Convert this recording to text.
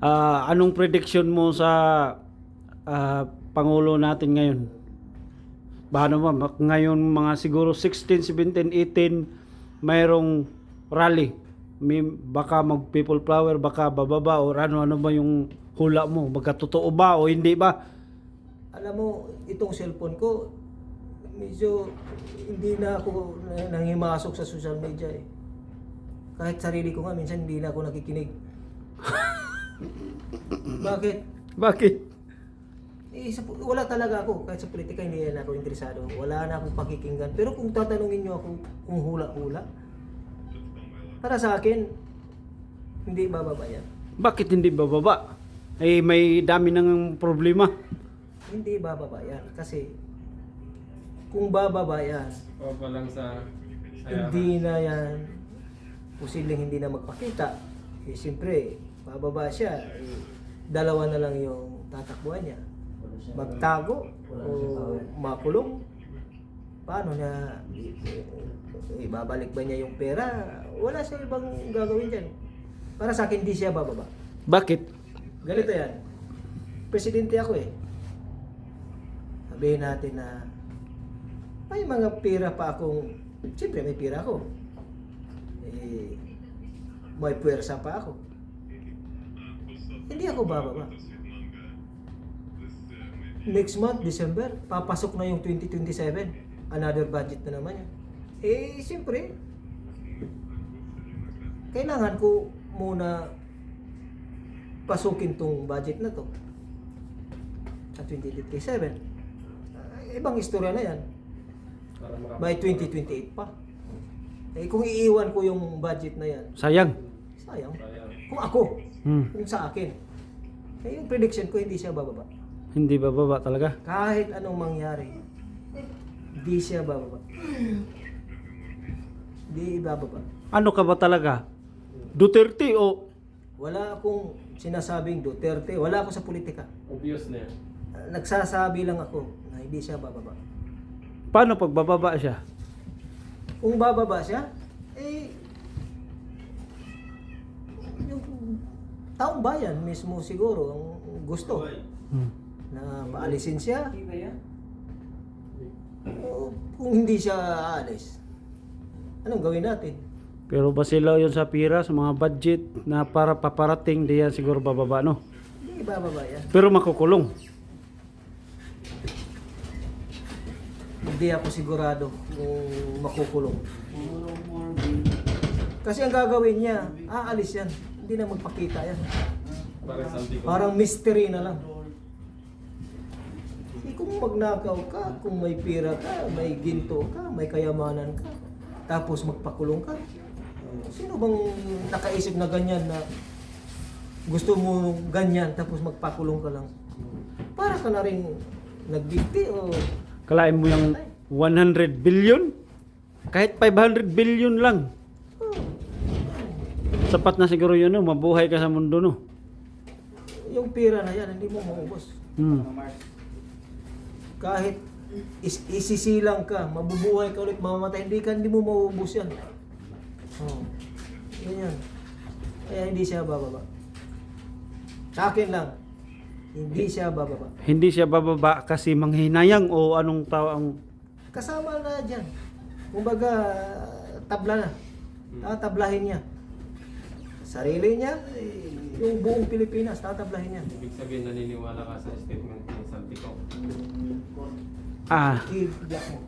Anong prediction mo sa Pangulo natin ngayon? Baka naman, ngayon mga siguro 16, 17, 18, mayroong rally. Baka mag people power, baka bababa, o ano ba yung hula mo? Magkatotoo ba o hindi ba? Alam mo, itong cellphone ko, medyo hindi na ako nangimasok sa social media eh. Kahit sarili ko nga, minsan hindi na ako nakikinig. Bakit? Bakit? Wala talaga ako. Kahit sa politika, hindi na ako interesado. Wala na akong pakikinggan. Pero kung tatanungin nyo ako kung hula-hula, para sa akin, hindi bababa yan. Bakit hindi bababa? Eh, may dami ng problema. Hindi bababa yan. Kasi, kung bababa yan, O pa lang sa hindi na yan, posibleng hindi na magpakita. Eh, siyempre, bababa siya. Eh, dalawa na lang yung tatakbuhan niya. Magtago o makulong. Paano niya ibabalik ba niya yung pera? Wala siya ibang gagawin dyan. Para sa akin, hindi siya bababa. Bakit? Ganito yan. Presidente ako eh. Sabihin natin na may mga pera pa akong, siyempre may pera ako. Eh, may puwersa pa ako. Hindi ako bababa. Next month, December, papasok na yung 2027. Another budget na naman yan. Eh, siyempre, kailangan ko muna pasukin tong budget na to sa 2027. Ibang istorya na yan. By 2028 pa. Eh, kung iiwan ko yung budget na yan, Sayang. sayang. Kung ako, kung sa akin, eh, yung prediction ko, hindi siya bababa. Hindi bababa talaga. Kahit anong mangyari, hindi siya bababa. Hindi bababa. Ano ka ba talaga? Duterte o Wala akong sinasabing Duterte. Wala ako sa politika. obvious na yan. Nagsasabi lang ako na hindi siya bababa. paano pag bababa siya? Kung bababa siya, eh, yung taong bayan mismo siguro ang gusto na paalisin siya. O kung hindi siya aalis, anong gawin natin? Pero basilaw yun sa pira, sa mga budget na para paparating, di yan siguro bababa, no? Hindi bababa yan. Pero makukulong. Hindi ako sigurado kung makukulong. Kasi ang gagawin niya, aalis yan. Hindi na magpakita yan. Parang something ko. Parang mystery na lang. Kung magnakaw ka, kung may pira ka, may ginto ka, may kayamanan ka, tapos magpakulong ka, sino bang nakaisip na ganyan na gusto mo ganyan tapos magpakulong ka lang? Para ka na rin nagbigti o Kalain mo yung 100 billion? Kahit 500 billion lang. Sapat na siguro yun, no? Mabuhay ka sa mundo, no? yung pira na yan, hindi mo maubos. Kahit isisilang ka, mabubuhay ka ulit, mamamatay, hindi mo maubos yan. Oh, yan. Kaya hindi siya bababa. Sa akin lang, hindi siya bababa. Hindi siya bababa kasi manghinayang o anong tao ang... Kasama na dyan. Kumbaga, tabla na. Tatablahin niya. Sarili niya, yung buong Pilipinas, tatablahin niya. Ibig sabihin naniniwala ka sa statement ni Santico. Ah, Kidyak mo.